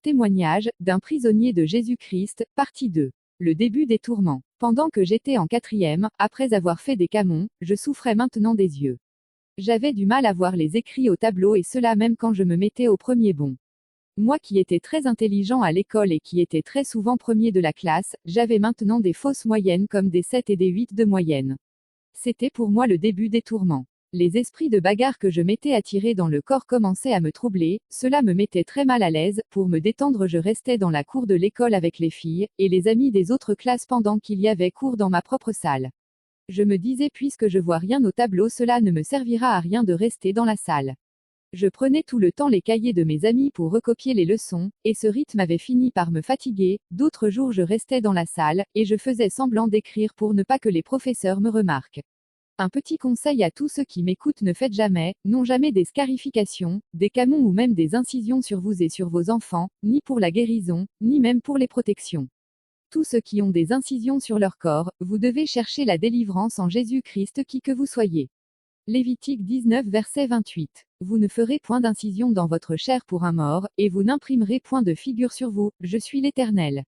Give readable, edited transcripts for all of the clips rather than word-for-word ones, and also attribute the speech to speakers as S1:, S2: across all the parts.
S1: Témoignage d'un prisonnier de Jésus-Christ, partie 2. Le début des tourments. Pendant que j'étais en quatrième, après avoir fait des camons, je souffrais maintenant des yeux. J'avais du mal à voir les écrits au tableau et cela même quand je me mettais au premier bon. Moi qui étais très intelligent à l'école et qui étais très souvent premier de la classe, j'avais maintenant des fausses moyennes comme des 7 et des 8 de moyenne. C'était pour moi le début des tourments. Les esprits de bagarre que je m'étais attirés dans le corps commençaient à me troubler, cela me mettait très mal à l'aise, pour me détendre je restais dans la cour de l'école avec les filles, et les amis des autres classes pendant qu'il y avait cours dans ma propre salle. Je me disais puisque je vois rien au tableau cela ne me servira à rien de rester dans la salle. Je prenais tout le temps les cahiers de mes amis pour recopier les leçons, et ce rythme avait fini par me fatiguer, d'autres jours je restais dans la salle, et je faisais semblant d'écrire pour ne pas que les professeurs me remarquent. Un petit conseil à tous ceux qui m'écoutent, ne faites jamais, non jamais des scarifications, des camons ou même des incisions sur vous et sur vos enfants, ni pour la guérison, ni même pour les protections. Tous ceux qui ont des incisions sur leur corps, vous devez chercher la délivrance en Jésus-Christ qui que vous soyez. Lévitique 19 verset 28. Vous ne ferez point d'incision dans votre chair pour un mort, et vous n'imprimerez point de figure sur vous, je suis l'Éternel.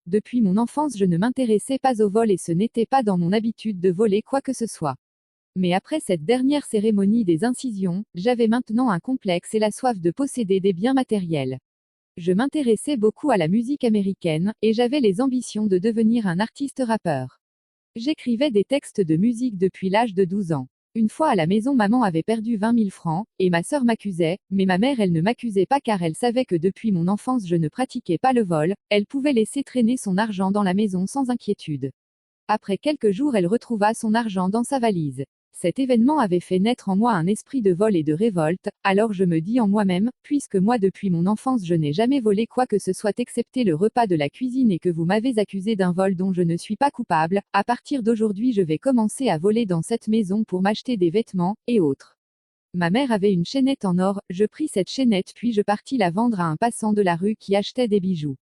S1: Depuis mon enfance je ne m'intéressais pas au vol et ce n'était pas dans mon habitude de voler quoi que ce soit. Mais après cette dernière cérémonie des incisions, j'avais maintenant un complexe et la soif de posséder des biens matériels. Je m'intéressais beaucoup à la musique américaine, et j'avais les ambitions de devenir un artiste rappeur. J'écrivais des textes de musique depuis l'âge de 12 ans. Une fois à la maison maman avait perdu 20 000 francs, et ma sœur m'accusait, mais ma mère elle ne m'accusait pas car elle savait que depuis mon enfance je ne pratiquais pas le vol, elle pouvait laisser traîner son argent dans la maison sans inquiétude. Après quelques jours elle retrouva son argent dans sa valise. Cet événement avait fait naître en moi un esprit de vol et de révolte, alors je me dis en moi-même, puisque moi depuis mon enfance je n'ai jamais volé quoi que ce soit excepté le repas de la cuisine et que vous m'avez accusé d'un vol dont je ne suis pas coupable, à partir d'aujourd'hui je vais commencer à voler dans cette maison pour m'acheter des vêtements, et autres. Ma mère avait une chaînette en or, je pris cette chaînette puis je partis la vendre à un passant de la rue qui achetait des bijoux.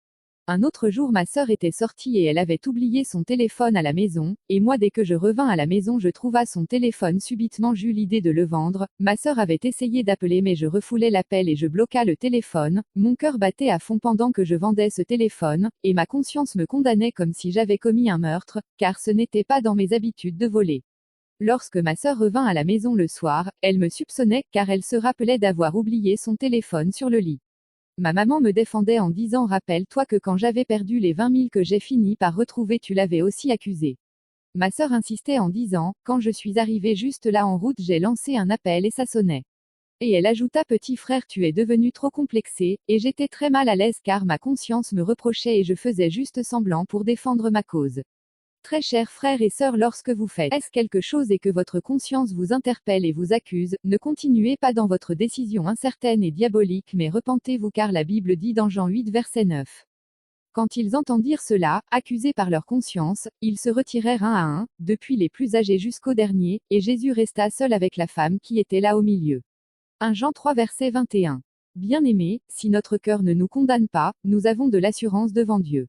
S1: Un autre jour ma sœur était sortie et elle avait oublié son téléphone à la maison, et moi dès que je revins à la maison je trouva son téléphone subitement j'eus l'idée de le vendre, ma sœur avait essayé d'appeler mais je refoulai l'appel et je bloqua le téléphone, mon cœur battait à fond pendant que je vendais ce téléphone, et ma conscience me condamnait comme si j'avais commis un meurtre, car ce n'était pas dans mes habitudes de voler. Lorsque ma sœur revint à la maison le soir, elle me soupçonnait car elle se rappelait d'avoir oublié son téléphone sur le lit. Ma maman me défendait en disant rappelle-toi que quand j'avais perdu les 20 000 que j'ai fini par retrouver tu l'avais aussi accusé. Ma sœur insistait en disant, quand je suis arrivée juste là en route j'ai lancé un appel et ça sonnait. Et elle ajouta petit frère tu es devenu trop complexé, et j'étais très mal à l'aise car ma conscience me reprochait et je faisais juste semblant pour défendre ma cause. Très chers frères et sœurs, lorsque vous faites est-ce quelque chose et que votre conscience vous interpelle et vous accuse, ne continuez pas dans votre décision incertaine et diabolique mais repentez-vous car la Bible dit dans Jean 8 verset 9. Quand ils entendirent cela, accusés par leur conscience, ils se retirèrent un à un, depuis les plus âgés jusqu'au dernier, et Jésus resta seul avec la femme qui était là au milieu. 1 Jean 3 verset 21. Bien-aimés, si notre cœur ne nous condamne pas, nous avons de l'assurance devant Dieu.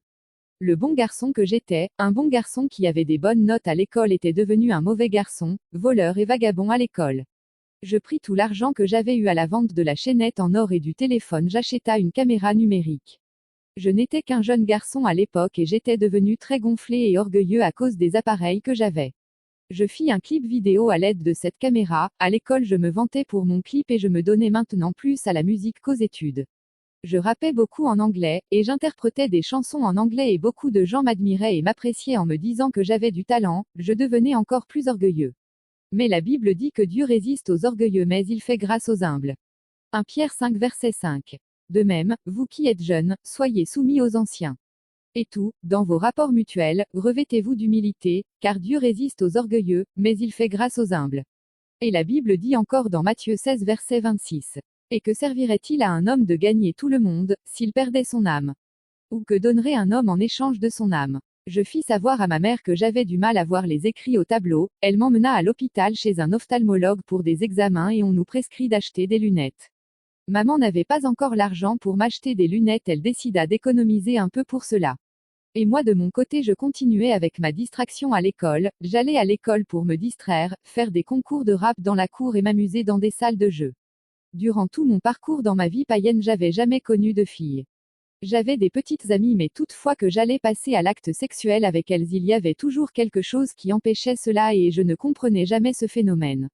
S1: Le bon garçon que j'étais, un bon garçon qui avait des bonnes notes à l'école était devenu un mauvais garçon, voleur et vagabond à l'école. Je pris tout l'argent que j'avais eu à la vente de la chaînette en or et du téléphone, j'acheta une caméra numérique. Je n'étais qu'un jeune garçon à l'époque et j'étais devenu très gonflé et orgueilleux à cause des appareils que j'avais. Je fis un clip vidéo à l'aide de cette caméra, à l'école je me vantais pour mon clip et je me donnais maintenant plus à la musique qu'aux études. Je rappais beaucoup en anglais, et j'interprétais des chansons en anglais et beaucoup de gens m'admiraient et m'appréciaient en me disant que j'avais du talent, je devenais encore plus orgueilleux. Mais la Bible dit que Dieu résiste aux orgueilleux mais il fait grâce aux humbles. 1 Pierre 5 verset 5. De même, vous qui êtes jeunes, soyez soumis aux anciens. Et tout, dans vos rapports mutuels, revêtez-vous d'humilité, car Dieu résiste aux orgueilleux, mais il fait grâce aux humbles. Et la Bible dit encore dans Matthieu 16 verset 26. Et que servirait-il à un homme de gagner tout le monde, s'il perdait son âme? Ou que donnerait un homme en échange de son âme? Je fis savoir à ma mère que j'avais du mal à voir les écrits au tableau, elle m'emmena à l'hôpital chez un ophtalmologue pour des examens et on nous prescrit d'acheter des lunettes. Maman n'avait pas encore l'argent pour m'acheter des lunettes, elle décida d'économiser un peu pour cela. Et moi de mon côté je continuais avec ma distraction à l'école, j'allais à l'école pour me distraire, faire des concours de rap dans la cour et m'amuser dans des salles de jeu. Durant tout mon parcours dans ma vie païenne, j'avais jamais connu de fille. J'avais des petites amies mais toutefois que j'allais passer à l'acte sexuel avec elles il y avait toujours quelque chose qui empêchait cela et je ne comprenais jamais ce phénomène.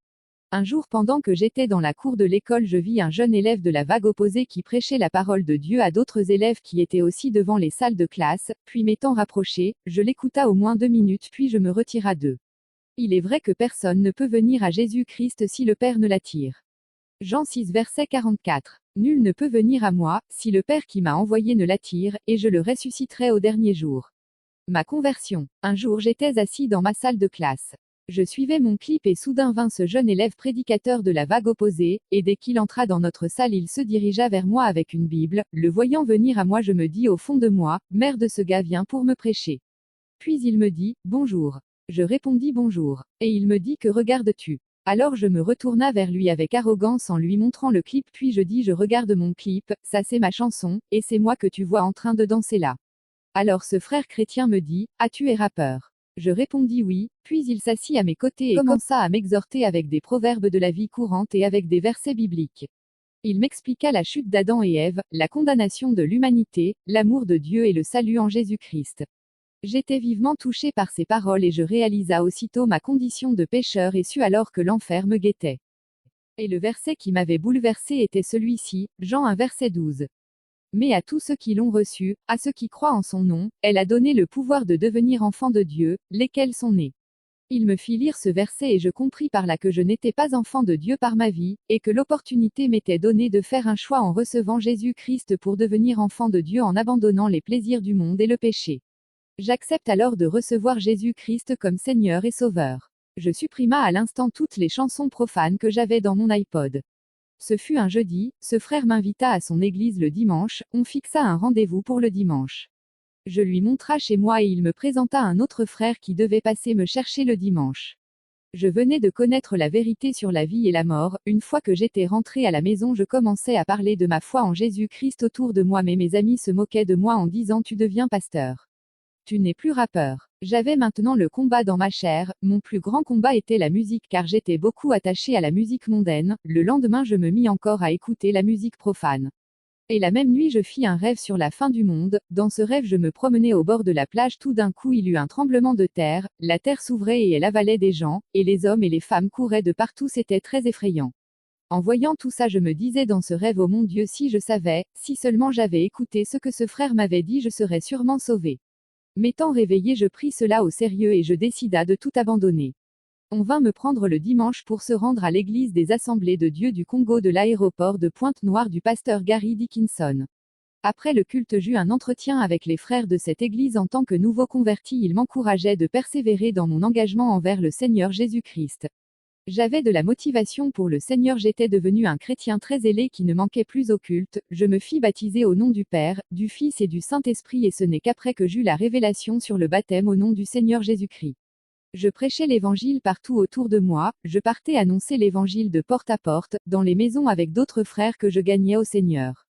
S1: Un jour pendant que j'étais dans la cour de l'école je vis un jeune élève de la vague opposée qui prêchait la parole de Dieu à d'autres élèves qui étaient aussi devant les salles de classe, puis m'étant rapproché, je l'écouta au moins 2 minutes puis je me retira d'eux. Il est vrai que personne ne peut venir à Jésus-Christ si le Père ne l'attire. Jean 6 verset 44. Nul ne peut venir à moi, si le Père qui m'a envoyé ne l'attire, et je le ressusciterai au dernier jour. Ma conversion. Un jour j'étais assis dans ma salle de classe. Je suivais mon clip et soudain vint ce jeune élève prédicateur de la vague opposée, et dès qu'il entra dans notre salle il se dirigea vers moi avec une Bible, le voyant venir à moi je me dis au fond de moi, merde ce gars vient pour me prêcher. Puis il me dit, bonjour. Je répondis bonjour. Et il me dit que regardes-tu? Alors je me retourna vers lui avec arrogance en lui montrant le clip puis je dis je regarde mon clip, ça c'est ma chanson, et c'est moi que tu vois en train de danser là. Alors ce frère chrétien me dit, ah tu es rappeur. Je répondis oui, puis il s'assit à mes côtés et commença à m'exhorter avec des proverbes de la vie courante et avec des versets bibliques. Il m'expliqua la chute d'Adam et Ève, la condamnation de l'humanité, l'amour de Dieu et le salut en Jésus-Christ. J'étais vivement touché par ces paroles et je réalisa aussitôt ma condition de pécheur et sus alors que l'enfer me guettait. Et le verset qui m'avait bouleversé était celui-ci, Jean 1 verset 12. Mais à tous ceux qui l'ont reçu, à ceux qui croient en son nom, elle a donné le pouvoir de devenir enfants de Dieu, lesquels sont nés. Il me fit lire ce verset et je compris par là que je n'étais pas enfant de Dieu par ma vie, et que l'opportunité m'était donnée de faire un choix en recevant Jésus-Christ pour devenir enfant de Dieu en abandonnant les plaisirs du monde et le péché. J'accepte alors de recevoir Jésus-Christ comme Seigneur et Sauveur. Je supprima à l'instant toutes les chansons profanes que j'avais dans mon iPod. Ce fut un jeudi, ce frère m'invita à son église le dimanche, on fixa un rendez-vous pour le dimanche. Je lui montra chez moi et il me présenta un autre frère qui devait passer me chercher le dimanche. Je venais de connaître la vérité sur la vie et la mort, une fois que j'étais rentré à la maison je commençais à parler de ma foi en Jésus-Christ autour de moi mais mes amis se moquaient de moi en disant tu deviens pasteur. Tu n'es plus rappeur. J'avais maintenant le combat dans ma chair, mon plus grand combat était la musique car j'étais beaucoup attaché à la musique mondaine, le lendemain je me mis encore à écouter la musique profane. Et la même nuit je fis un rêve sur la fin du monde, dans ce rêve je me promenais au bord de la plage tout d'un coup il eut un tremblement de terre, la terre s'ouvrait et elle avalait des gens, et les hommes et les femmes couraient de partout c'était très effrayant. En voyant tout ça je me disais dans ce rêve oh mon Dieu si je savais, si seulement j'avais écouté ce que ce frère m'avait dit je serais sûrement sauvé. M'étant réveillé je pris cela au sérieux et je décida de tout abandonner. On vint me prendre le dimanche pour se rendre à l'église des Assemblées de Dieu du Congo de l'aéroport de Pointe-Noire du pasteur Gary Dickinson. Après le culte j'eus un entretien avec les frères de cette église en tant que nouveau converti ils m'encourageaient de persévérer dans mon engagement envers le Seigneur Jésus-Christ. J'avais de la motivation pour le Seigneur j'étais devenu un chrétien très zélé qui ne manquait plus au culte, je me fis baptiser au nom du Père, du Fils et du Saint-Esprit et ce n'est qu'après que j'eus la révélation sur le baptême au nom du Seigneur Jésus-Christ. Je prêchais l'évangile partout autour de moi, je partais annoncer l'évangile de porte à porte, dans les maisons avec d'autres frères que je gagnais au Seigneur.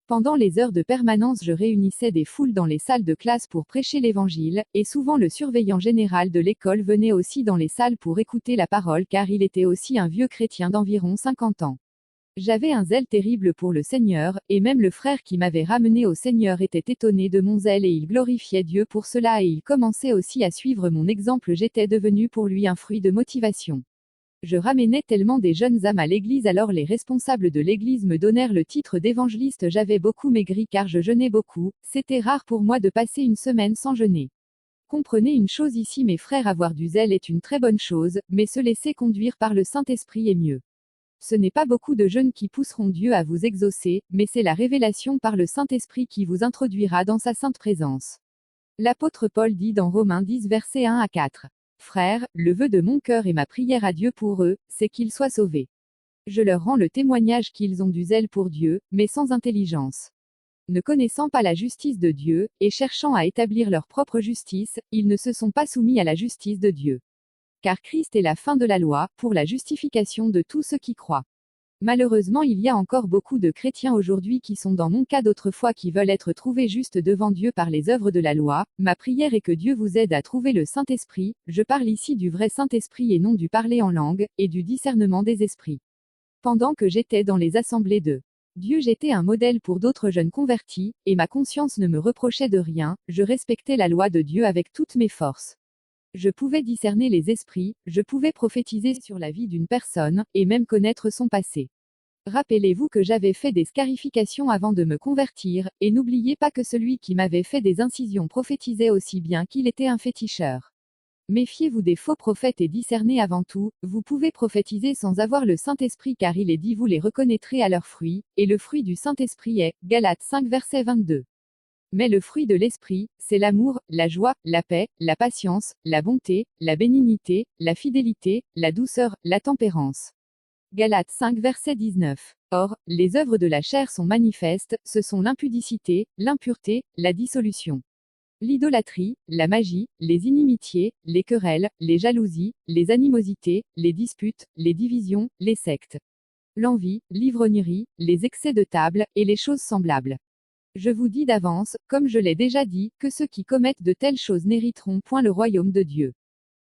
S1: Pendant les heures de permanence je réunissais des foules dans les salles de classe pour prêcher l'évangile, et souvent le surveillant général de l'école venait aussi dans les salles pour écouter la parole car il était aussi un vieux chrétien d'environ 50 ans. J'avais un zèle terrible pour le Seigneur, et même le frère qui m'avait ramené au Seigneur était étonné de mon zèle et il glorifiait Dieu pour cela et il commençait aussi à suivre mon exemple j'étais devenu pour lui un fruit de motivation. Je ramenais tellement des jeunes âmes à l'église alors les responsables de l'église me donnèrent le titre d'évangéliste j'avais beaucoup maigri car je jeûnais beaucoup, c'était rare pour moi de passer une semaine sans jeûner. Comprenez une chose ici mes frères avoir du zèle est une très bonne chose, mais se laisser conduire par le Saint-Esprit est mieux. Ce n'est pas beaucoup de jeûnes qui pousseront Dieu à vous exaucer, mais c'est la révélation par le Saint-Esprit qui vous introduira dans sa sainte présence. L'apôtre Paul dit dans Romains 10 versets 1 à 4. Frères, le vœu de mon cœur et ma prière à Dieu pour eux, c'est qu'ils soient sauvés. Je leur rends le témoignage qu'ils ont du zèle pour Dieu, mais sans intelligence. Ne connaissant pas la justice de Dieu, et cherchant à établir leur propre justice, ils ne se sont pas soumis à la justice de Dieu. Car Christ est la fin de la loi, pour la justification de tous ceux qui croient. Malheureusement il y a encore beaucoup de chrétiens aujourd'hui qui sont dans mon cas d'autrefois qui veulent être trouvés justes devant Dieu par les œuvres de la loi. Ma prière est que Dieu vous aide à trouver le Saint-Esprit, je parle ici du vrai Saint-Esprit et non du parler en langue, et du discernement des esprits. Pendant que j'étais dans les assemblées de Dieu, j'étais un modèle pour d'autres jeunes convertis, et ma conscience ne me reprochait de rien, je respectais la loi de Dieu avec toutes mes forces. Je pouvais discerner les esprits, je pouvais prophétiser sur la vie d'une personne, et même connaître son passé. Rappelez-vous que j'avais fait des scarifications avant de me convertir, et n'oubliez pas que celui qui m'avait fait des incisions prophétisait aussi bien qu'il était un féticheur. Méfiez-vous des faux prophètes et discernez avant tout, vous pouvez prophétiser sans avoir le Saint-Esprit car il est dit vous les reconnaîtrez à leurs fruits, et le fruit du Saint-Esprit est, Galates 5 verset 22. Mais le fruit de l'Esprit, c'est l'amour, la joie, la paix, la patience, la bonté, la bénignité, la fidélité, la douceur, la tempérance. Galates 5 verset 19. Or, les œuvres de la chair sont manifestes, ce sont l'impudicité, l'impureté, la dissolution, l'idolâtrie, la magie, les inimitiés, les querelles, les jalousies, les animosités, les disputes, les divisions, les sectes, l'envie, l'ivrognerie, les excès de table, et les choses semblables. Je vous dis d'avance, comme je l'ai déjà dit, que ceux qui commettent de telles choses n'hériteront point le royaume de Dieu.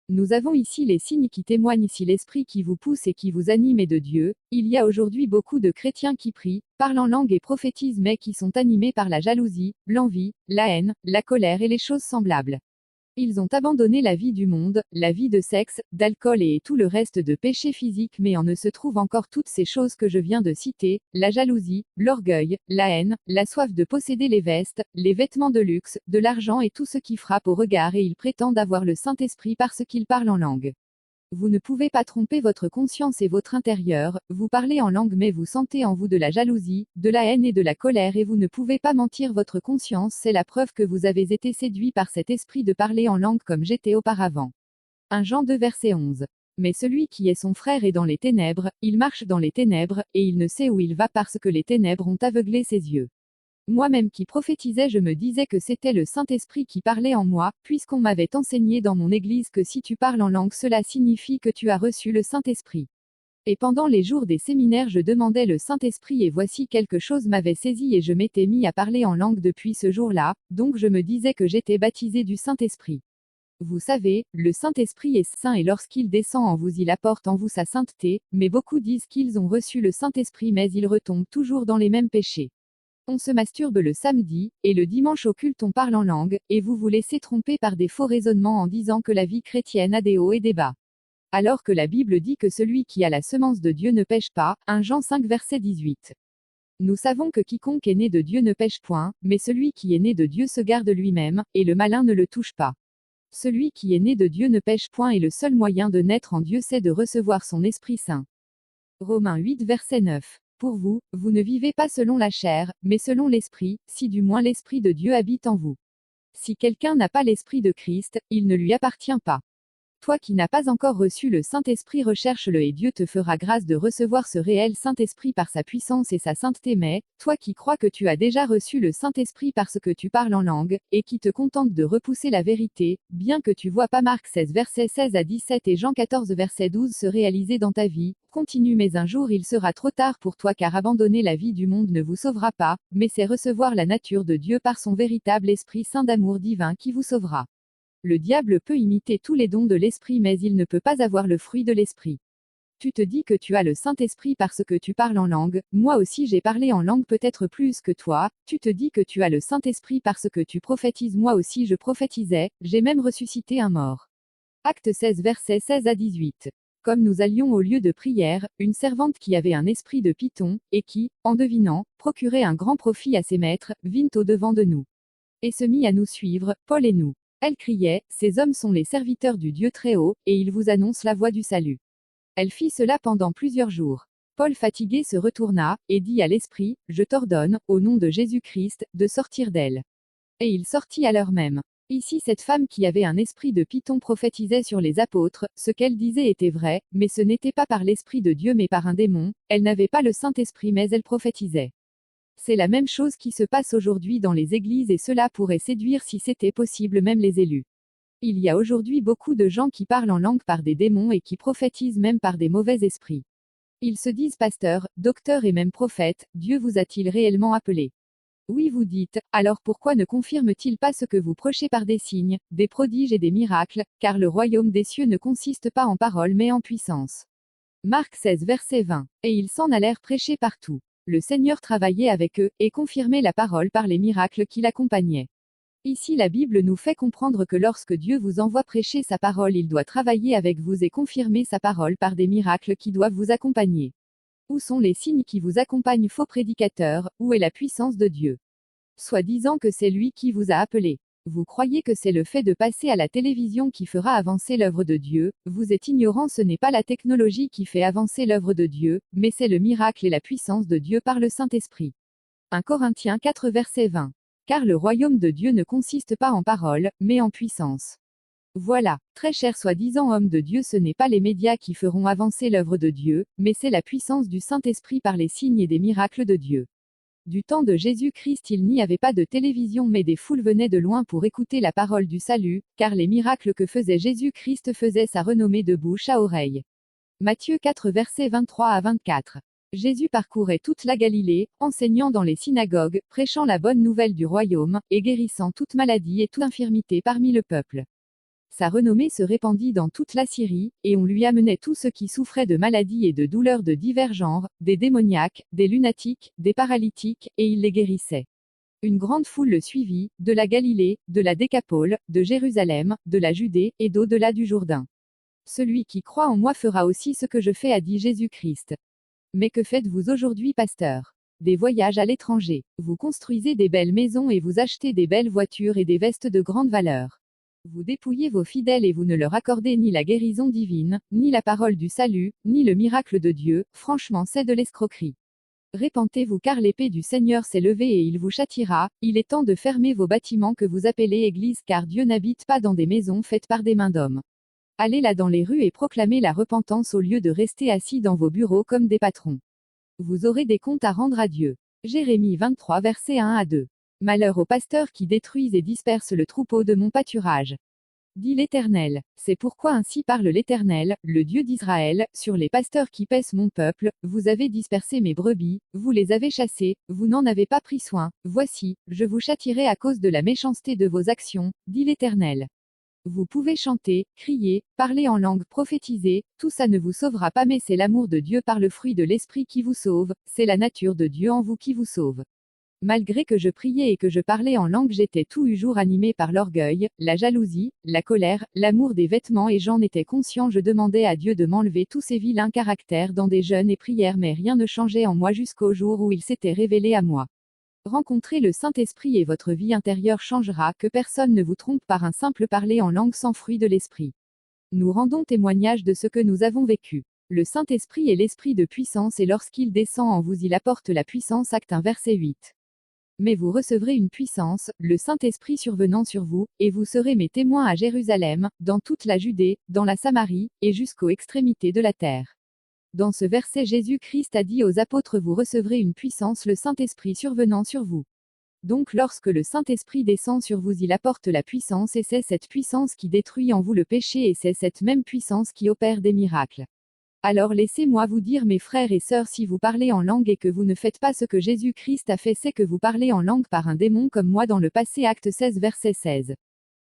S1: Nous avons ici les signes qui témoignent si l'esprit qui vous pousse et qui vous anime est de Dieu. Il y a aujourd'hui beaucoup de chrétiens qui prient, parlent en langue et prophétisent mais qui sont animés par la jalousie, l'envie, la haine, la colère et les choses semblables. Ils ont abandonné la vie du monde, la vie de sexe, d'alcool et tout le reste de péchés physiques mais en eux se trouvent encore toutes ces choses que je viens de citer, la jalousie, l'orgueil, la haine, la soif de posséder les vestes, les vêtements de luxe, de l'argent et tout ce qui frappe au regard et ils prétendent avoir le Saint-Esprit parce qu'ils parlent en langue. Vous ne pouvez pas tromper votre conscience et votre intérieur, vous parlez en langue mais vous sentez en vous de la jalousie, de la haine et de la colère et vous ne pouvez pas mentir votre conscience, c'est la preuve que vous avez été séduit par cet esprit de parler en langue comme j'étais auparavant. 1 Jean 2 verset 11. Mais celui qui est son frère est dans les ténèbres, il marche dans les ténèbres, et il ne sait où il va parce que les ténèbres ont aveuglé ses yeux. Moi-même qui prophétisais, je me disais que c'était le Saint-Esprit qui parlait en moi, puisqu'on m'avait enseigné dans mon église que si tu parles en langue, cela signifie que tu as reçu le Saint-Esprit. Et pendant les jours des séminaires, je demandais le Saint-Esprit et voici quelque chose m'avait saisi et je m'étais mis à parler en langue depuis ce jour-là, donc je me disais que j'étais baptisé du Saint-Esprit. Vous savez, le Saint-Esprit est saint et lorsqu'il descend en vous, il apporte en vous sa sainteté, mais beaucoup disent qu'ils ont reçu le Saint-Esprit mais ils retombent toujours dans les mêmes péchés. On se masturbe le samedi, et le dimanche au culte on parle en langue, et vous vous laissez tromper par des faux raisonnements en disant que la vie chrétienne a des hauts et des bas. Alors que la Bible dit que celui qui a la semence de Dieu ne pêche pas, 1 Jean 5 verset 18. Nous savons que quiconque est né de Dieu ne pêche point, mais celui qui est né de Dieu se garde lui-même, et le malin ne le touche pas. Celui qui est né de Dieu ne pêche point et le seul moyen de naître en Dieu c'est de recevoir son Esprit Saint. Romains 8 verset 9. Pour vous, vous ne vivez pas selon la chair, mais selon l'Esprit, si du moins l'Esprit de Dieu habite en vous. Si quelqu'un n'a pas l'Esprit de Christ, il ne lui appartient pas. Toi qui n'as pas encore reçu le Saint-Esprit, recherche-le et Dieu te fera grâce de recevoir ce réel Saint-Esprit par sa puissance et sa sainteté. Mais, toi qui crois que tu as déjà reçu le Saint-Esprit parce que tu parles en langue, et qui te contente de repousser la vérité, bien que tu vois pas Marc 16 verset 16 à 17 et Jean 14 verset 12 se réaliser dans ta vie, continue mais un jour il sera trop tard pour toi car abandonner la vie du monde ne vous sauvera pas, mais c'est recevoir la nature de Dieu par son véritable Esprit Saint d'amour divin qui vous sauvera. Le diable peut imiter tous les dons de l'Esprit mais il ne peut pas avoir le fruit de l'Esprit. Tu te dis que tu as le Saint-Esprit parce que tu parles en langue, moi aussi j'ai parlé en langue peut-être plus que toi, tu te dis que tu as le Saint-Esprit parce que tu prophétises, moi aussi je prophétisais, j'ai même ressuscité un mort. Acte 16 versets 16 à 18. Comme nous allions au lieu de prière, une servante qui avait un esprit de python, et qui, en devinant, procurait un grand profit à ses maîtres, vint au devant de nous. Et se mit à nous suivre, Paul et nous. Elle criait, ces hommes sont les serviteurs du Dieu Très-Haut, et ils vous annoncent la voie du salut. Elle fit cela pendant plusieurs jours. Paul fatigué se retourna, et dit à l'esprit, je t'ordonne, au nom de Jésus-Christ, de sortir d'elle. Et il sortit à l'heure même. Ici cette femme qui avait un esprit de python prophétisait sur les apôtres, ce qu'elle disait était vrai, mais ce n'était pas par l'Esprit de Dieu mais par un démon, elle n'avait pas le Saint-Esprit mais elle prophétisait. C'est la même chose qui se passe aujourd'hui dans les églises et cela pourrait séduire si c'était possible même les élus. Il y a aujourd'hui beaucoup de gens qui parlent en langue par des démons et qui prophétisent même par des mauvais esprits. Ils se disent pasteurs, docteurs et même prophètes, Dieu vous a-t-il réellement appelé? Oui vous dites, alors pourquoi ne confirme-t-il pas ce que vous prêchez par des signes, des prodiges et des miracles, car le royaume des cieux ne consiste pas en paroles mais en puissance. Marc 16 verset 20. Et ils s'en allèrent prêcher partout. Le Seigneur travaillait avec eux, et confirmait la parole par les miracles qui l'accompagnaient. Ici la Bible nous fait comprendre que lorsque Dieu vous envoie prêcher sa parole, il doit travailler avec vous et confirmer sa parole par des miracles qui doivent vous accompagner. Où sont les signes qui vous accompagnent, faux prédicateurs? Où est la puissance de Dieu? Soit disant que c'est lui qui vous a appelé. Vous croyez que c'est le fait de passer à la télévision qui fera avancer l'œuvre de Dieu, vous êtes ignorant, ce n'est pas la technologie qui fait avancer l'œuvre de Dieu, mais c'est le miracle et la puissance de Dieu par le Saint-Esprit. 1 Corinthiens 4 verset 20. Car le royaume de Dieu ne consiste pas en paroles, mais en puissance. Voilà, très cher soi-disant homme de Dieu, ce n'est pas les médias qui feront avancer l'œuvre de Dieu, mais c'est la puissance du Saint-Esprit par les signes et des miracles de Dieu. Du temps de Jésus-Christ, il n'y avait pas de télévision, mais des foules venaient de loin pour écouter la parole du salut, car les miracles que faisait Jésus-Christ faisaient sa renommée de bouche à oreille. Matthieu 4 versets 23 à 24. Jésus parcourait toute la Galilée, enseignant dans les synagogues, prêchant la bonne nouvelle du royaume, et guérissant toute maladie et toute infirmité parmi le peuple. Sa renommée se répandit dans toute la Syrie, et on lui amenait tous ceux qui souffraient de maladies et de douleurs de divers genres, des démoniaques, des lunatiques, des paralytiques, et il les guérissait. Une grande foule le suivit, de la Galilée, de la Décapole, de Jérusalem, de la Judée, et d'au-delà du Jourdain. Celui qui croit en moi fera aussi ce que je fais, a dit Jésus-Christ. Mais que faites-vous aujourd'hui, pasteur? Des voyages à l'étranger. Vous construisez des belles maisons et vous achetez des belles voitures et des vestes de grande valeur. Vous dépouillez vos fidèles et vous ne leur accordez ni la guérison divine, ni la parole du salut, ni le miracle de Dieu, franchement c'est de l'escroquerie. Répentez-vous car l'épée du Seigneur s'est levée et il vous châtiera, il est temps de fermer vos bâtiments que vous appelez églises car Dieu n'habite pas dans des maisons faites par des mains d'hommes. Allez là dans les rues et proclamez la repentance au lieu de rester assis dans vos bureaux comme des patrons. Vous aurez des comptes à rendre à Dieu. Jérémie 23 versets 1 à 2. Malheur aux pasteurs qui détruisent et dispersent le troupeau de mon pâturage. Dit l'Éternel. C'est pourquoi ainsi parle l'Éternel, le Dieu d'Israël, sur les pasteurs qui paissent mon peuple, vous avez dispersé mes brebis, vous les avez chassées, vous n'en avez pas pris soin, voici, je vous châtierai à cause de la méchanceté de vos actions, dit l'Éternel. Vous pouvez chanter, crier, parler en langue, prophétiser, tout ça ne vous sauvera pas, mais c'est l'amour de Dieu par le fruit de l'Esprit qui vous sauve, c'est la nature de Dieu en vous qui vous sauve. Malgré que je priais et que je parlais en langue, j'étais tout jour animé par l'orgueil, la jalousie, la colère, l'amour des vêtements et j'en étais conscient. Je demandais à Dieu de m'enlever tous ces vilains caractères dans des jeûnes et prières, mais rien ne changeait en moi jusqu'au jour où il s'était révélé à moi. Rencontrez le Saint-Esprit et votre vie intérieure changera, que personne ne vous trompe par un simple parler en langue sans fruit de l'Esprit. Nous rendons témoignage de ce que nous avons vécu. Le Saint-Esprit est l'Esprit de puissance et lorsqu'il descend en vous, il apporte la puissance. Acte 1 verset 8. Mais vous recevrez une puissance, le Saint-Esprit survenant sur vous, et vous serez mes témoins à Jérusalem, dans toute la Judée, dans la Samarie, et jusqu'aux extrémités de la terre. Dans ce verset, Jésus-Christ a dit aux apôtres, vous recevrez une puissance, le Saint-Esprit survenant sur vous. Donc lorsque le Saint-Esprit descend sur vous, il apporte la puissance et c'est cette puissance qui détruit en vous le péché et c'est cette même puissance qui opère des miracles. Alors laissez-moi vous dire, mes frères et sœurs, si vous parlez en langue et que vous ne faites pas ce que Jésus-Christ a fait, c'est que vous parlez en langue par un démon comme moi dans le passé. Acte 16 verset 16.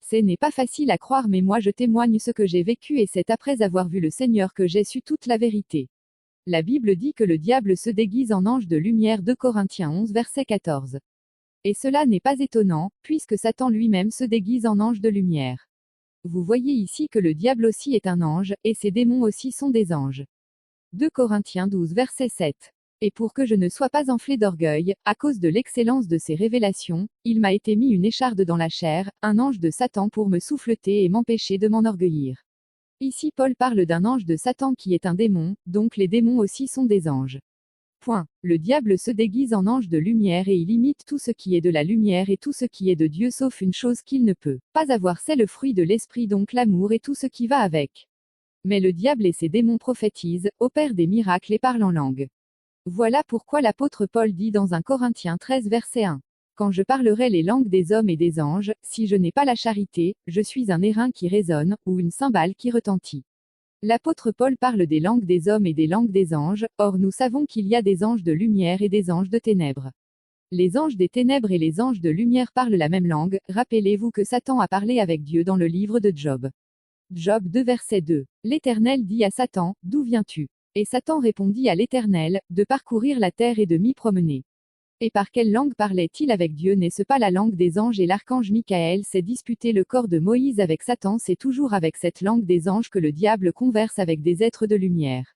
S1: Ce n'est pas facile à croire, mais moi je témoigne ce que j'ai vécu et c'est après avoir vu le Seigneur que j'ai su toute la vérité. La Bible dit que le diable se déguise en ange de lumière. 2 Corinthiens 11 verset 14. Et cela n'est pas étonnant, puisque Satan lui-même se déguise en ange de lumière. Vous voyez ici que le diable aussi est un ange, et ses démons aussi sont des anges. 2 Corinthiens 12 verset 7. Et pour que je ne sois pas enflé d'orgueil, à cause de l'excellence de ces révélations, il m'a été mis une écharde dans la chair, un ange de Satan pour me souffleter et m'empêcher de m'enorgueillir. Ici Paul parle d'un ange de Satan qui est un démon, donc les démons aussi sont des anges. Point. Le diable se déguise en ange de lumière et il imite tout ce qui est de la lumière et tout ce qui est de Dieu sauf une chose qu'il ne peut pas avoir, c'est le fruit de l'esprit, donc l'amour et tout ce qui va avec. Mais le diable et ses démons prophétisent, opèrent des miracles et parlent en langue. Voilà pourquoi l'apôtre Paul dit dans 1 Corinthiens 13 verset 1. Quand je parlerai les langues des hommes et des anges, si je n'ai pas la charité, je suis un airain qui résonne, ou une cymbale qui retentit. L'apôtre Paul parle des langues des hommes et des langues des anges, or nous savons qu'il y a des anges de lumière et des anges de ténèbres. Les anges des ténèbres et les anges de lumière parlent la même langue. Rappelez-vous que Satan a parlé avec Dieu dans le livre de Job. Job 2 verset 2. L'Éternel dit à Satan, d'où viens-tu? Et Satan répondit à l'Éternel, de parcourir la terre et de m'y promener. Et par quelle langue parlait-il avec Dieu? N'est-ce pas la langue des anges? Et l'archange Michael s'est disputé le corps de Moïse avec Satan. C'est toujours avec cette langue des anges que le diable converse avec des êtres de lumière.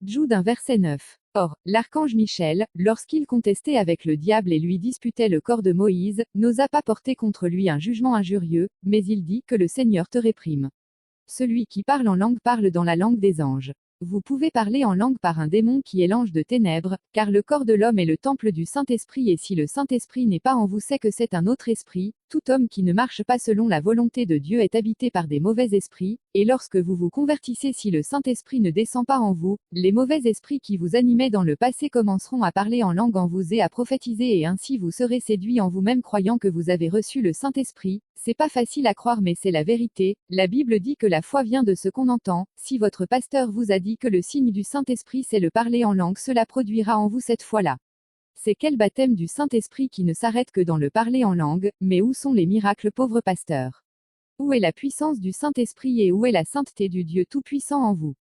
S1: Jude 1 verset 9. Or, l'archange Michel, lorsqu'il contestait avec le diable et lui disputait le corps de Moïse, n'osa pas porter contre lui un jugement injurieux, mais il dit que le Seigneur te réprime. Celui qui parle en langue parle dans la langue des anges. Vous pouvez parler en langue par un démon qui est l'ange de ténèbres, car le corps de l'homme est le temple du Saint-Esprit et si le Saint-Esprit n'est pas en vous c'est que c'est un autre esprit. Tout homme qui ne marche pas selon la volonté de Dieu est habité par des mauvais esprits, et lorsque vous vous convertissez si le Saint-Esprit ne descend pas en vous, les mauvais esprits qui vous animaient dans le passé commenceront à parler en langue en vous et à prophétiser et ainsi vous serez séduits en vous-même croyant que vous avez reçu le Saint-Esprit. C'est pas facile à croire mais c'est la vérité. La Bible dit que la foi vient de ce qu'on entend. Si votre pasteur vous a dit que le signe du Saint-Esprit c'est le parler en langue, cela produira en vous cette foi-là. C'est quel baptême du Saint-Esprit qui ne s'arrête que dans le parler en langue, mais où sont les miracles, pauvre pasteur? Où est la puissance du Saint-Esprit et où est la sainteté du Dieu Tout-Puissant en vous?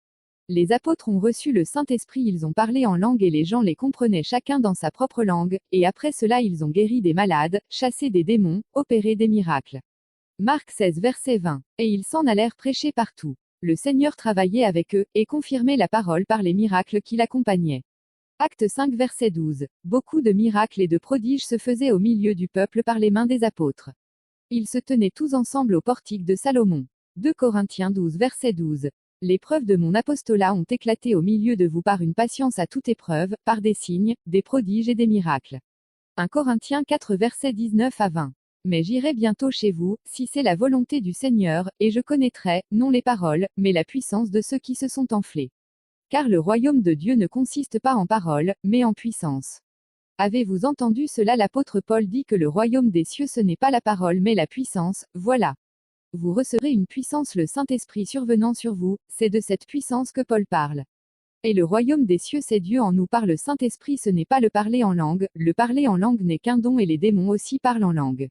S1: Les apôtres ont reçu le Saint-Esprit, ils ont parlé en langue et les gens les comprenaient chacun dans sa propre langue, et après cela ils ont guéri des malades, chassé des démons, opéré des miracles. Marc 16 verset 20. Et ils s'en allèrent prêcher partout. Le Seigneur travaillait avec eux, et confirmait la parole par les miracles qui l'accompagnaient. Acte 5 verset 12. Beaucoup de miracles et de prodiges se faisaient au milieu du peuple par les mains des apôtres. Ils se tenaient tous ensemble au portique de Salomon. 2 Corinthiens 12 verset 12. Les preuves de mon apostolat ont éclaté au milieu de vous par une patience à toute épreuve, par des signes, des prodiges et des miracles. 1 Corinthiens 4 verset 19 à 20. Mais j'irai bientôt chez vous, si c'est la volonté du Seigneur, et je connaîtrai, non les paroles, mais la puissance de ceux qui se sont enflés. Car le royaume de Dieu ne consiste pas en paroles, mais en puissance. Avez-vous entendu cela? L'apôtre Paul dit que le royaume des cieux ce n'est pas la parole mais la puissance, voilà. Vous recevrez une puissance, le Saint-Esprit survenant sur vous, c'est de cette puissance que Paul parle. Et le royaume des cieux c'est Dieu en nous par le Saint-Esprit, ce n'est pas le parler en langue, le parler en langue n'est qu'un don et les démons aussi parlent en langue.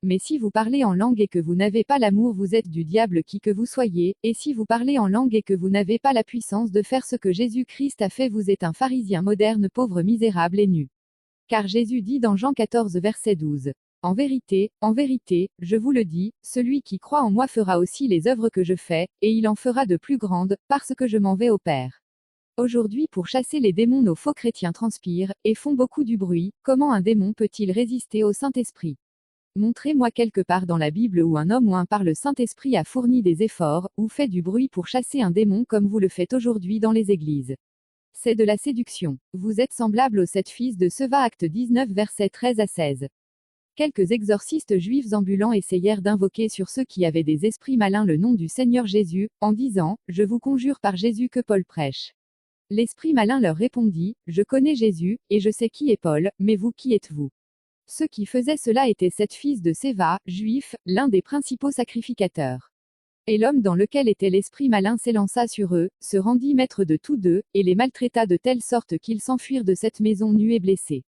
S1: Mais si vous parlez en langue et que vous n'avez pas l'amour, vous êtes du diable qui que vous soyez, et si vous parlez en langue et que vous n'avez pas la puissance de faire ce que Jésus-Christ a fait, vous êtes un pharisien moderne, pauvre, misérable et nu. Car Jésus dit dans Jean 14 verset 12. En vérité, je vous le dis, celui qui croit en moi fera aussi les œuvres que je fais, et il en fera de plus grandes, parce que je m'en vais au Père. Aujourd'hui, pour chasser les démons, nos faux chrétiens transpirent, et font beaucoup du bruit. Comment un démon peut-il résister au Saint-Esprit? Montrez-moi quelque part dans la Bible où un homme ou un par le Saint-Esprit a fourni des efforts, ou fait du bruit pour chasser un démon comme vous le faites aujourd'hui dans les églises. C'est de la séduction. Vous êtes semblable aux 7 fils de Seva, acte 19 versets 13 à 16. Quelques exorcistes juifs ambulants essayèrent d'invoquer sur ceux qui avaient des esprits malins le nom du Seigneur Jésus, en disant, je vous conjure par Jésus que Paul prêche. L'esprit malin leur répondit, je connais Jésus, et je sais qui est Paul, mais vous qui êtes-vous? Ceux qui faisaient cela étaient 7 fils de Seva, juifs, l'un des principaux sacrificateurs. Et l'homme dans lequel était l'esprit malin s'élança sur eux, se rendit maître de tous deux, et les maltraita de telle sorte qu'ils s'enfuirent de cette maison nus et blessés.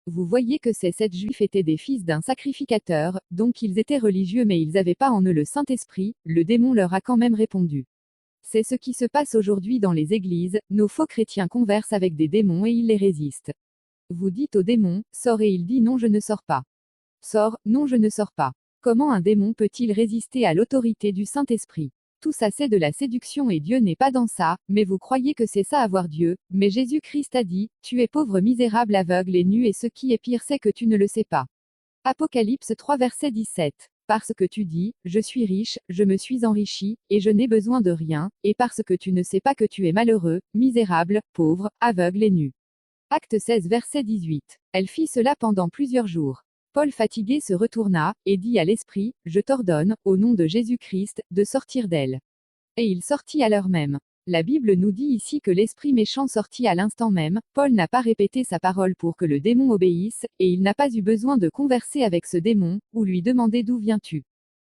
S1: Vous voyez que ces 7 juifs étaient des fils d'un sacrificateur, donc ils étaient religieux mais ils n'avaient pas en eux le Saint-Esprit, le démon leur a quand même répondu. C'est ce qui se passe aujourd'hui dans les églises, nos faux chrétiens conversent avec des démons et ils les résistent. Vous dites au démon, sors et il dit non je ne sors pas. Sors, non je ne sors pas. Comment un démon peut-il résister à l'autorité du Saint-Esprit? Tout ça c'est de la séduction et Dieu n'est pas dans ça, mais vous croyez que c'est ça avoir Dieu, mais Jésus-Christ a dit, tu es pauvre, misérable, aveugle et nu et ce qui est pire c'est que tu ne le sais pas. Apocalypse 3 verset 17. Parce que tu dis, je suis riche, je me suis enrichi, et je n'ai besoin de rien, et parce que tu ne sais pas que tu es malheureux, misérable, pauvre, aveugle et nu. Acte 16 verset 18. Elle fit cela pendant plusieurs jours. Paul fatigué se retourna, et dit à l'esprit, je t'ordonne, au nom de Jésus-Christ, de sortir d'elle. Et il sortit à l'heure même. La Bible nous dit ici que l'esprit méchant sortit à l'instant même. Paul n'a pas répété sa parole pour que le démon obéisse, et il n'a pas eu besoin de converser avec ce démon, ou lui demander d'où viens-tu.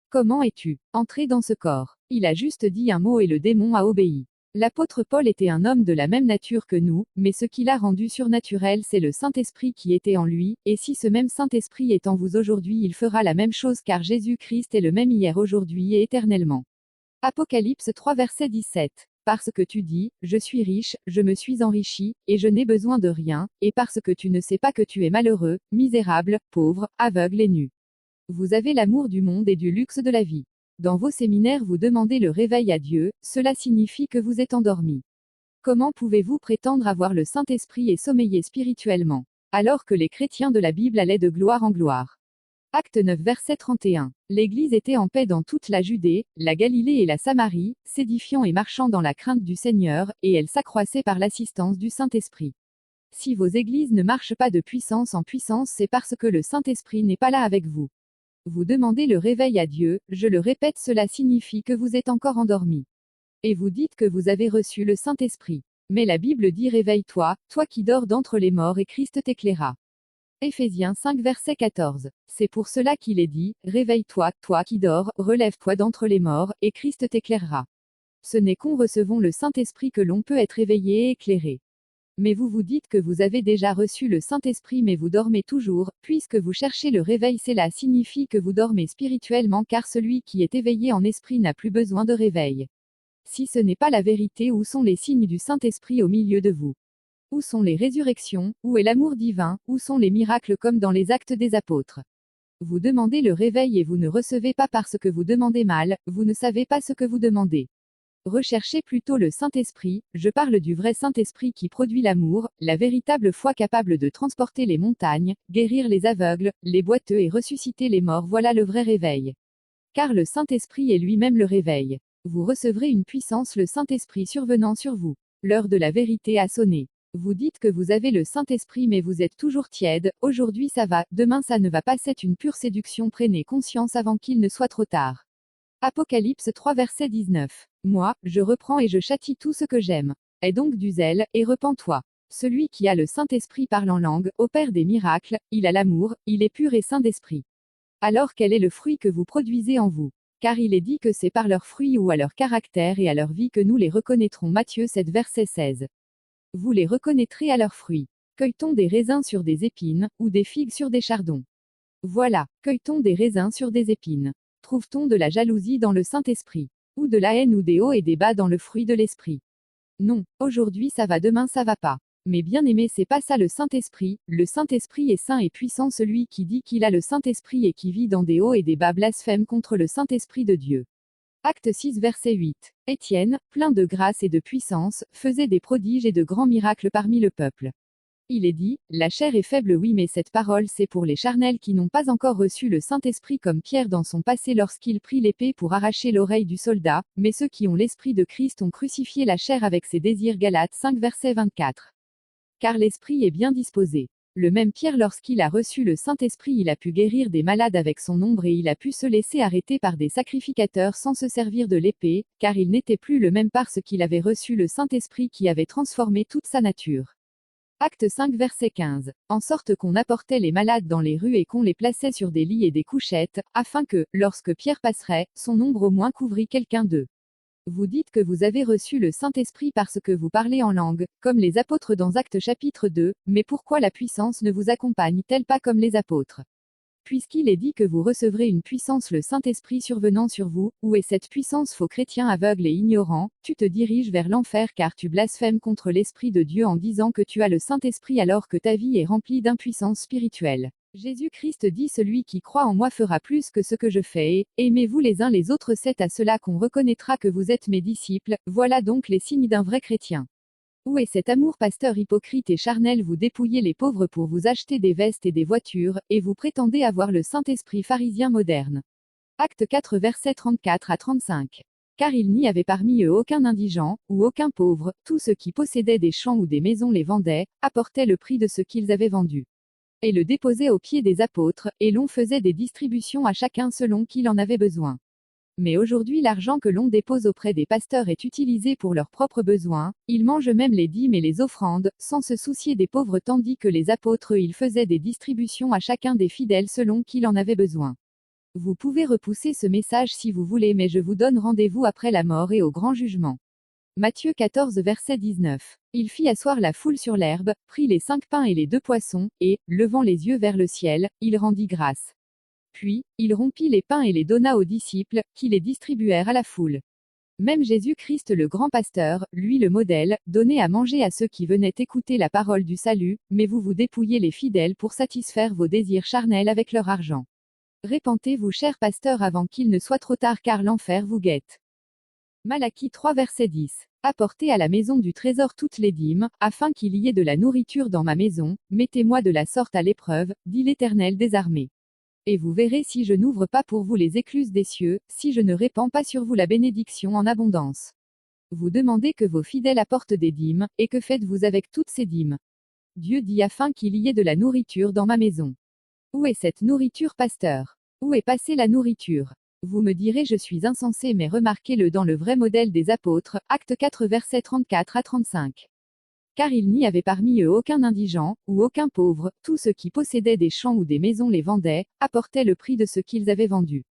S1: Comment es-tu entré dans ce corps? Il a juste dit un mot et le démon a obéi. L'apôtre Paul était un homme de la même nature que nous, mais ce qui l'a rendu surnaturel c'est le Saint-Esprit qui était en lui, et si ce même Saint-Esprit est en vous aujourd'hui il fera la même chose car Jésus-Christ est le même hier, aujourd'hui et éternellement. Apocalypse 3 verset 17. parce que tu dis, je suis riche, je me suis enrichi, et je n'ai besoin de rien, et parce que tu ne sais pas que tu es malheureux, misérable, pauvre, aveugle et nu. Vous avez l'amour du monde et du luxe de la vie. Dans vos séminaires vous demandez le réveil à Dieu, cela signifie que vous êtes endormi. Comment pouvez-vous prétendre avoir le Saint-Esprit et sommeiller spirituellement, alors que les chrétiens de la Bible allaient de gloire en gloire? Acte 9 verset 31. L'Église était en paix dans toute la Judée, la Galilée et la Samarie, s'édifiant et marchant dans la crainte du Seigneur, et elle s'accroissait par l'assistance du Saint-Esprit. Si vos églises ne marchent pas de puissance en puissance, c'est parce que le Saint-Esprit n'est pas là avec vous. Vous demandez le réveil à Dieu, je le répète, cela signifie que vous êtes encore endormi. Et vous dites que vous avez reçu le Saint-Esprit. Mais la Bible dit réveille-toi, toi qui dors d'entre les morts et Christ t'éclairera. Éphésiens 5 verset 14. C'est pour cela qu'il est dit, réveille-toi, toi qui dors, relève-toi d'entre les morts, et Christ t'éclairera. Ce n'est qu'en recevant le Saint-Esprit que l'on peut être éveillé et éclairé. Mais vous vous dites que vous avez déjà reçu le Saint-Esprit mais vous dormez toujours, puisque vous cherchez le réveil, cela signifie que vous dormez spirituellement car celui qui est éveillé en esprit n'a plus besoin de réveil. Si ce n'est pas la vérité, où sont les signes du Saint-Esprit au milieu de vous? Où sont les résurrections? Où est l'amour divin? Où sont les miracles comme dans les actes des apôtres? Vous demandez le réveil et vous ne recevez pas parce que vous demandez mal, vous ne savez pas ce que vous demandez. Recherchez plutôt le Saint-Esprit, je parle du vrai Saint-Esprit qui produit l'amour, la véritable foi capable de transporter les montagnes, guérir les aveugles, les boiteux et ressusciter les morts, voilà le vrai réveil. Car le Saint-Esprit est lui-même le réveil. Vous recevrez une puissance, le Saint-Esprit survenant sur vous. L'heure de la vérité a sonné. Vous dites que vous avez le Saint-Esprit mais vous êtes toujours tiède, aujourd'hui ça va, demain ça ne va pas, c'est une pure séduction, prenez conscience avant qu'il ne soit trop tard. Apocalypse 3 verset 19. Moi, je reprends et je châtie tout ce que j'aime. Aie donc du zèle, et repens-toi. Celui qui a le Saint-Esprit parle en langue, opère des miracles, il a l'amour, il est pur et saint d'esprit. Alors quel est le fruit que vous produisez en vous? Car il est dit que c'est par leurs fruits ou à leur caractère et à leur vie que nous les reconnaîtrons. Matthieu 7 verset 16. Vous les reconnaîtrez à leurs fruits. Cueille-t-on des raisins sur des épines, ou des figues sur des chardons? Voilà, cueille-t-on des raisins sur des épines? Trouve-t-on de la jalousie dans le Saint-Esprit? Ou de la haine ou des hauts et des bas dans le fruit de l'Esprit? Non, aujourd'hui ça va, demain ça va pas. Mais bien aimé, c'est pas ça le Saint-Esprit. Le Saint-Esprit est saint et puissant. Celui qui dit qu'il a le Saint-Esprit et qui vit dans des hauts et des bas blasphème contre le Saint-Esprit de Dieu. Acte 6 verset 8. Étienne, plein de grâce et de puissance, faisait des prodiges et de grands miracles parmi le peuple. Il est dit, la chair est faible, oui, mais cette parole c'est pour les charnels qui n'ont pas encore reçu le Saint-Esprit, comme Pierre dans son passé lorsqu'il prit l'épée pour arracher l'oreille du soldat, mais ceux qui ont l'Esprit de Christ ont crucifié la chair avec ses désirs. Galates 5 verset 24. Car l'Esprit est bien disposé. Le même Pierre, lorsqu'il a reçu le Saint-Esprit, il a pu guérir des malades avec son ombre et il a pu se laisser arrêter par des sacrificateurs sans se servir de l'épée, car il n'était plus le même parce qu'il avait reçu le Saint-Esprit qui avait transformé toute sa nature. Acte 5 verset 15. En sorte qu'on apportait les malades dans les rues et qu'on les plaçait sur des lits et des couchettes, afin que, lorsque Pierre passerait, son ombre au moins couvrit quelqu'un d'eux. Vous dites que vous avez reçu le Saint-Esprit parce que vous parlez en langue, comme les apôtres dans Actes chapitre 2, mais pourquoi la puissance ne vous accompagne-t-elle pas comme les apôtres? Puisqu'il est dit que vous recevrez une puissance, le Saint-Esprit survenant sur vous, où est cette puissance? Faux chrétien aveugle et ignorant, tu te diriges vers l'enfer car tu blasphèmes contre l'Esprit de Dieu en disant que tu as le Saint-Esprit alors que ta vie est remplie d'impuissance spirituelle. Jésus-Christ dit, celui qui croit en moi fera plus que ce que je fais, et aimez-vous les uns les autres, c'est à cela qu'on reconnaîtra que vous êtes mes disciples. Voilà donc les signes d'un vrai chrétien. Où est cet amour, pasteur hypocrite et charnel? Vous dépouillez les pauvres pour vous acheter des vestes et des voitures, et vous prétendez avoir le Saint-Esprit pharisien moderne. Acte 4 versets 34 à 35. Car il n'y avait parmi eux aucun indigent, ou aucun pauvre, tous ceux qui possédaient des champs ou des maisons les vendaient, apportaient le prix de ce qu'ils avaient vendu. Et le déposaient aux pieds des apôtres, et l'on faisait des distributions à chacun selon qu'il en avait besoin. Mais aujourd'hui l'argent que l'on dépose auprès des pasteurs est utilisé pour leurs propres besoins, ils mangent même les dîmes et les offrandes, sans se soucier des pauvres, tandis que les apôtres ils faisaient des distributions à chacun des fidèles selon qu'il en avait besoin. Vous pouvez repousser ce message si vous voulez, mais je vous donne rendez-vous après la mort et au grand jugement. Matthieu 14 verset 19. Il fit asseoir la foule sur l'herbe, prit les 5 pains et les 2 poissons, et, levant les yeux vers le ciel, il rendit grâce. Puis, il rompit les pains et les donna aux disciples, qui les distribuèrent à la foule. Même Jésus-Christ le grand pasteur, lui le modèle, donnait à manger à ceux qui venaient écouter la parole du salut, mais vous vous dépouillez les fidèles pour satisfaire vos désirs charnels avec leur argent. Répentez-vous, cher pasteur, avant qu'il ne soit trop tard, car l'enfer vous guette. Malachie 3 verset 10. Apportez à la maison du trésor toutes les dîmes, afin qu'il y ait de la nourriture dans ma maison, mettez-moi de la sorte à l'épreuve, dit l'Éternel des armées. Et vous verrez si je n'ouvre pas pour vous les écluses des cieux, si je ne répands pas sur vous la bénédiction en abondance. Vous demandez que vos fidèles apportent des dîmes, et que faites-vous avec toutes ces dîmes? Dieu dit afin qu'il y ait de la nourriture dans ma maison. Où est cette nourriture, pasteur? Où est passée la nourriture? Vous me direz je suis insensé, mais remarquez-le dans le vrai modèle des apôtres, Actes 4 versets 34 à 35. Car il n'y avait parmi eux aucun indigent, ou aucun pauvre, tous ceux qui possédaient des champs ou des maisons les vendaient, apportaient le prix de ce qu'ils avaient vendu.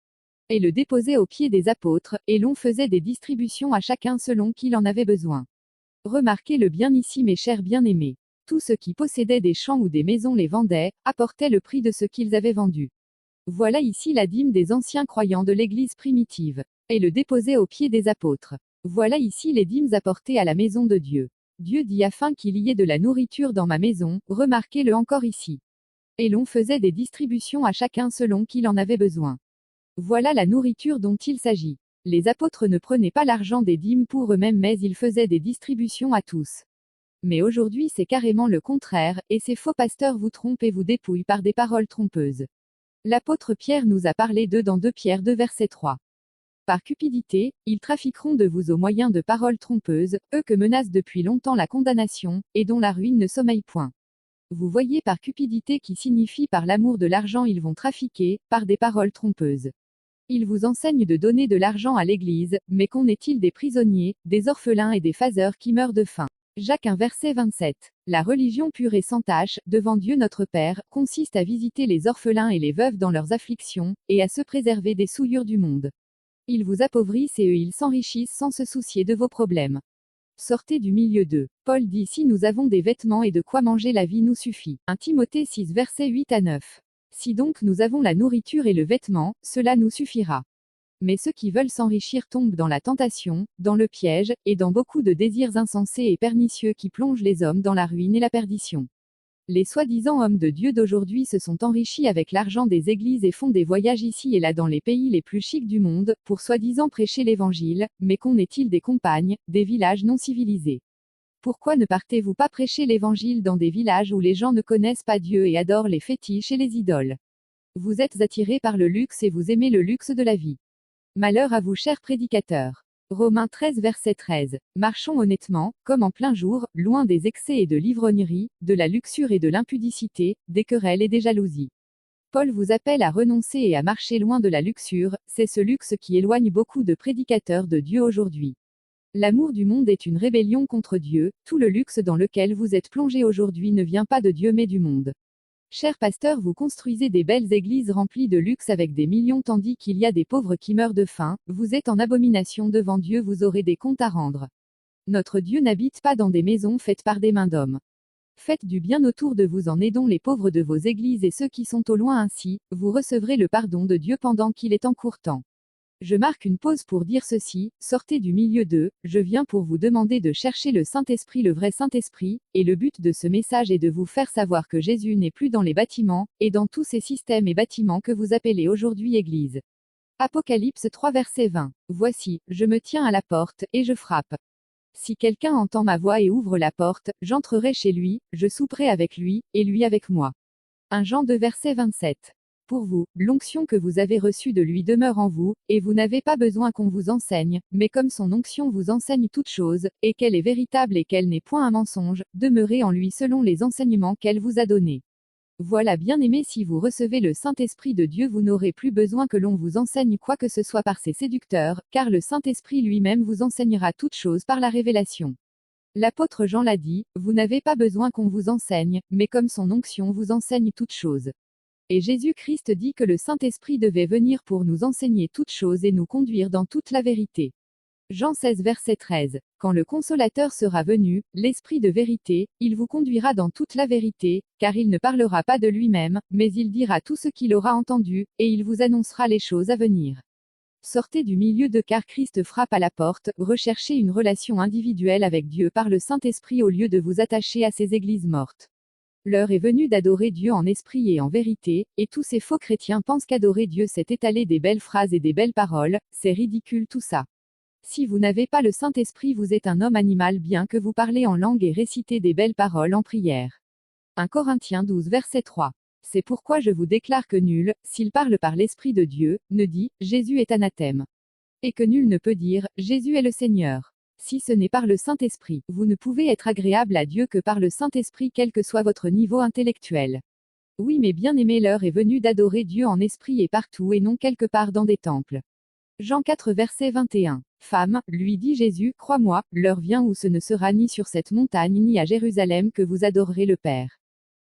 S1: Et le déposaient aux pieds des apôtres, et l'on faisait des distributions à chacun selon qu'il en avait besoin. Remarquez-le bien ici, mes chers bien-aimés. Tous ceux qui possédaient des champs ou des maisons les vendaient, apportaient le prix de ce qu'ils avaient vendu. Voilà ici la dîme des anciens croyants de l'Église primitive. Et le déposaient aux pieds des apôtres. Voilà ici les dîmes apportées à la maison de Dieu. Dieu dit afin qu'il y ait de la nourriture dans ma maison, remarquez-le encore ici. Et l'on faisait des distributions à chacun selon qu'il en avait besoin. Voilà la nourriture dont il s'agit. Les apôtres ne prenaient pas l'argent des dîmes pour eux-mêmes, mais ils faisaient des distributions à tous. Mais aujourd'hui c'est carrément le contraire, et ces faux pasteurs vous trompent et vous dépouillent par des paroles trompeuses. L'apôtre Pierre nous a parlé d'eux dans 2 Pierre 2 verset 3. Par cupidité, ils trafiqueront de vous au moyen de paroles trompeuses, eux que menace depuis longtemps la condamnation, et dont la ruine ne sommeille point. Vous voyez, par cupidité qui signifie par l'amour de l'argent, ils vont trafiquer, par des paroles trompeuses. Ils vous enseignent de donner de l'argent à l'Église, mais qu'en est-il des prisonniers, des orphelins et des faseurs qui meurent de faim? Jacques 1 verset 27. La religion pure et sans tache, devant Dieu notre Père, consiste à visiter les orphelins et les veuves dans leurs afflictions, et à se préserver des souillures du monde. Ils vous appauvrissent et eux ils s'enrichissent sans se soucier de vos problèmes. Sortez du milieu d'eux. Paul dit si nous avons des vêtements et de quoi manger, la vie nous suffit. 1 Timothée 6 versets 8 à 9. Si donc nous avons la nourriture et le vêtement, cela nous suffira. Mais ceux qui veulent s'enrichir tombent dans la tentation, dans le piège, et dans beaucoup de désirs insensés et pernicieux qui plongent les hommes dans la ruine et la perdition. Les soi-disant hommes de Dieu d'aujourd'hui se sont enrichis avec l'argent des églises et font des voyages ici et là dans les pays les plus chics du monde, pour soi-disant prêcher l'évangile, mais qu'en est-il des campagnes, des villages non civilisés? Pourquoi ne partez-vous pas prêcher l'évangile dans des villages où les gens ne connaissent pas Dieu et adorent les fétiches et les idoles? Vous êtes attirés par le luxe et vous aimez le luxe de la vie. Malheur à vous, chers prédicateurs. Romains 13 verset 13. Marchons honnêtement, comme en plein jour, loin des excès et de l'ivrognerie, de la luxure et de l'impudicité, des querelles et des jalousies. Paul vous appelle à renoncer et à marcher loin de la luxure, c'est ce luxe qui éloigne beaucoup de prédicateurs de Dieu aujourd'hui. L'amour du monde est une rébellion contre Dieu, tout le luxe dans lequel vous êtes plongé aujourd'hui ne vient pas de Dieu mais du monde. Chers pasteurs, vous construisez des belles églises remplies de luxe avec des millions tandis qu'il y a des pauvres qui meurent de faim, vous êtes en abomination devant Dieu, vous aurez des comptes à rendre. Notre Dieu n'habite pas dans des maisons faites par des mains d'hommes. Faites du bien autour de vous en aidant les pauvres de vos églises et ceux qui sont au loin, ainsi, vous recevrez le pardon de Dieu pendant qu'il est encore temps. Je marque une pause pour dire ceci, sortez du milieu d'eux, je viens pour vous demander de chercher le Saint-Esprit, le vrai Saint-Esprit, et le but de ce message est de vous faire savoir que Jésus n'est plus dans les bâtiments, et dans tous ces systèmes et bâtiments que vous appelez aujourd'hui Église. Apocalypse 3 verset 20. Voici, je me tiens à la porte, et je frappe. Si quelqu'un entend ma voix et ouvre la porte, j'entrerai chez lui, je souperai avec lui, et lui avec moi. 1 Jean 2 verset 27. Pour vous, l'onction que vous avez reçue de lui demeure en vous, et vous n'avez pas besoin qu'on vous enseigne, mais comme son onction vous enseigne toutes choses, et qu'elle est véritable et qu'elle n'est point un mensonge, demeurez en lui selon les enseignements qu'elle vous a donnés. Voilà, bien-aimés, si vous recevez le Saint-Esprit de Dieu, vous n'aurez plus besoin que l'on vous enseigne quoi que ce soit par ses séducteurs, car le Saint-Esprit lui-même vous enseignera toutes choses par la révélation. L'apôtre Jean l'a dit, vous n'avez pas besoin qu'on vous enseigne, mais comme son onction vous enseigne toutes choses. Et Jésus-Christ dit que le Saint-Esprit devait venir pour nous enseigner toutes choses et nous conduire dans toute la vérité. Jean 16 verset 13. Quand le Consolateur sera venu, l'Esprit de vérité, il vous conduira dans toute la vérité, car il ne parlera pas de lui-même, mais il dira tout ce qu'il aura entendu, et il vous annoncera les choses à venir. Sortez du milieu d'eux car Christ frappe à la porte, recherchez une relation individuelle avec Dieu par le Saint-Esprit au lieu de vous attacher à ces églises mortes. L'heure est venue d'adorer Dieu en esprit et en vérité, et tous ces faux chrétiens pensent qu'adorer Dieu c'est étaler des belles phrases et des belles paroles, c'est ridicule tout ça. Si vous n'avez pas le Saint-Esprit vous êtes un homme animal bien que vous parlez en langue et récitez des belles paroles en prière. 1 Corinthiens 12 verset 3. C'est pourquoi je vous déclare que nul, s'il parle par l'Esprit de Dieu, ne dit « Jésus est anathème ». Et que nul ne peut dire « Jésus est le Seigneur ». Si ce n'est par le Saint-Esprit, vous ne pouvez être agréable à Dieu que par le Saint-Esprit quel que soit votre niveau intellectuel. Oui mais bien aimé l'heure est venue d'adorer Dieu en esprit et partout et non quelque part dans des temples. Jean 4 verset 21. Femme, lui dit Jésus, crois-moi, l'heure vient où ce ne sera ni sur cette montagne ni à Jérusalem que vous adorerez le Père.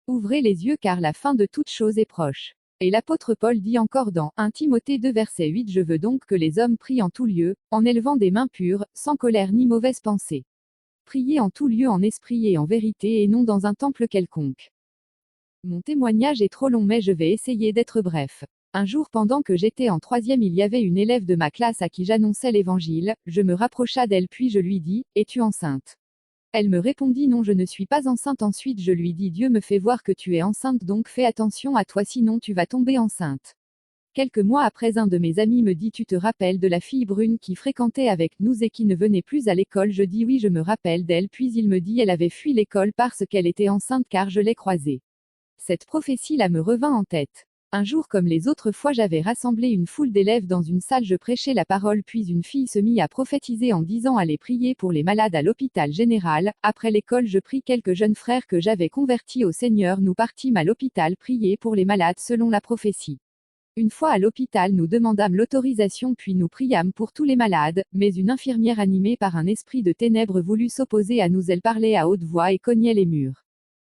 S1: Ouvrez les yeux car la fin de toute chose est proche. Et l'apôtre Paul dit encore dans 1 Timothée 2 verset 8 Je veux donc que les hommes prient en tout lieu, en élevant des mains pures, sans colère ni mauvaise pensée. Priez en tout lieu en esprit et en vérité et non dans un temple quelconque. Mon témoignage est trop long mais je vais essayer d'être bref. Un jour pendant que j'étais en troisième il y avait une élève de ma classe à qui j'annonçais l'évangile, je me rapprocha d'elle puis je lui dis, es-tu enceinte? Elle me répondit non je ne suis pas enceinte ensuite je lui dis Dieu me fait voir que tu es enceinte donc fais attention à toi sinon tu vas tomber enceinte. Quelques mois après un de mes amis me dit tu te rappelles de la fille brune qui fréquentait avec nous et qui ne venait plus à l'école je dis oui je me rappelle d'elle puis il me dit elle avait fui l'école parce qu'elle était enceinte car je l'ai croisée. Cette prophétie là me revint en tête. Un jour comme les autres fois j'avais rassemblé une foule d'élèves dans une salle je prêchais la parole puis une fille se mit à prophétiser en disant allez prier pour les malades à l'hôpital général, après l'école je pris quelques jeunes frères que j'avais convertis au Seigneur nous partîmes à l'hôpital prier pour les malades selon la prophétie. Une fois à l'hôpital nous demandâmes l'autorisation puis nous priâmes pour tous les malades, mais une infirmière animée par un esprit de ténèbres voulut s'opposer à nous elle parlait à haute voix et cognait les murs.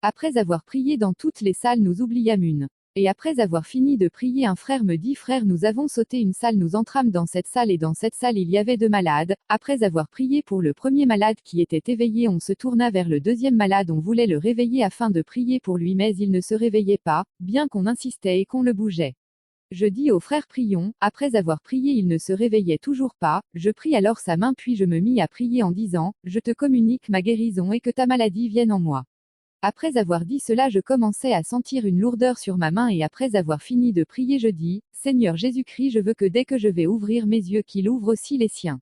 S1: Après avoir prié dans toutes les salles nous oubliâmes une. Et après avoir fini de prier un frère me dit frère nous avons sauté une salle nous entrâmes dans cette salle et dans cette salle il y avait 2 malades, après avoir prié pour le premier malade qui était éveillé on se tourna vers le deuxième malade on voulait le réveiller afin de prier pour lui mais il ne se réveillait pas, bien qu'on insistait et qu'on le bougeait. Je dis au frère prions, après avoir prié il ne se réveillait toujours pas, je pris alors sa main puis je me mis à prier en disant, je te communique ma guérison et que ta maladie vienne en moi. Après avoir dit cela je commençais à sentir une lourdeur sur ma main et après avoir fini de prier je dis, Seigneur Jésus-Christ je veux que dès que je vais ouvrir mes yeux qu'il ouvre aussi les siens.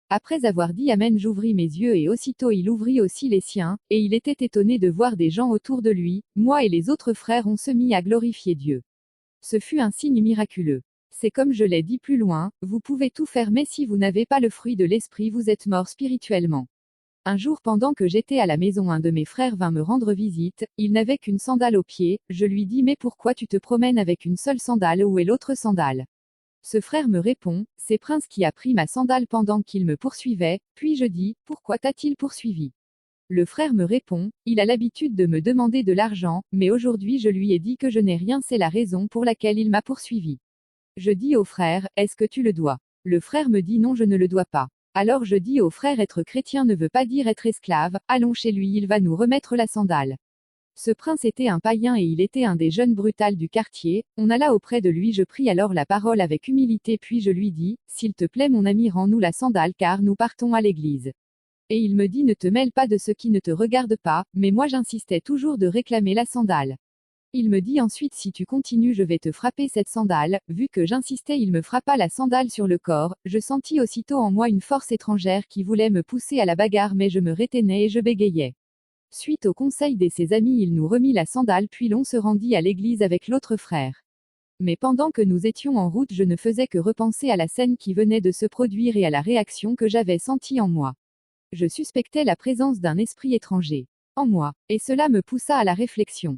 S1: Après avoir dit Amen j'ouvris mes yeux et aussitôt il ouvrit aussi les siens, et il était étonné de voir des gens autour de lui, moi et les autres frères on se mit à glorifier Dieu. Ce fut un signe miraculeux. C'est comme je l'ai dit plus loin, vous pouvez tout faire mais si vous n'avez pas le fruit de l'esprit vous êtes mort spirituellement. Un jour pendant que j'étais à la maison un de mes frères vint me rendre visite, il n'avait qu'une sandale au pied, je lui dis mais pourquoi tu te promènes avec une seule sandale où est l'autre sandale? Ce frère me répond, c'est Prince qui a pris ma sandale pendant qu'il me poursuivait, puis je dis, pourquoi t'a-t-il poursuivi? Le frère me répond, il a l'habitude de me demander de l'argent, mais aujourd'hui je lui ai dit que je n'ai rien c'est la raison pour laquelle il m'a poursuivi. Je dis au frère, est-ce que tu le dois? Le frère me dit non je ne le dois pas. Alors je dis au frère être chrétien ne veut pas dire être esclave, allons chez lui il va nous remettre la sandale. Ce prince était un païen et il était un des jeunes brutals du quartier, on alla auprès de lui je pris alors la parole avec humilité puis je lui dis, s'il te plaît mon ami rends-nous la sandale car nous partons à l'église. Et il me dit ne te mêle pas de ce qui ne te regarde pas, mais moi j'insistais toujours de réclamer la sandale. Il me dit ensuite si tu continues je vais te frapper cette sandale, vu que j'insistais il me frappa la sandale sur le corps, je sentis aussitôt en moi une force étrangère qui voulait me pousser à la bagarre mais je me rétenais et je bégayais. Suite au conseil de ses amis il nous remit la sandale puis l'on se rendit à l'église avec l'autre frère. Mais pendant que nous étions en route je ne faisais que repenser à la scène qui venait de se produire et à la réaction que j'avais sentie en moi. Je suspectais la présence d'un esprit étranger en moi, et cela me poussa à la réflexion.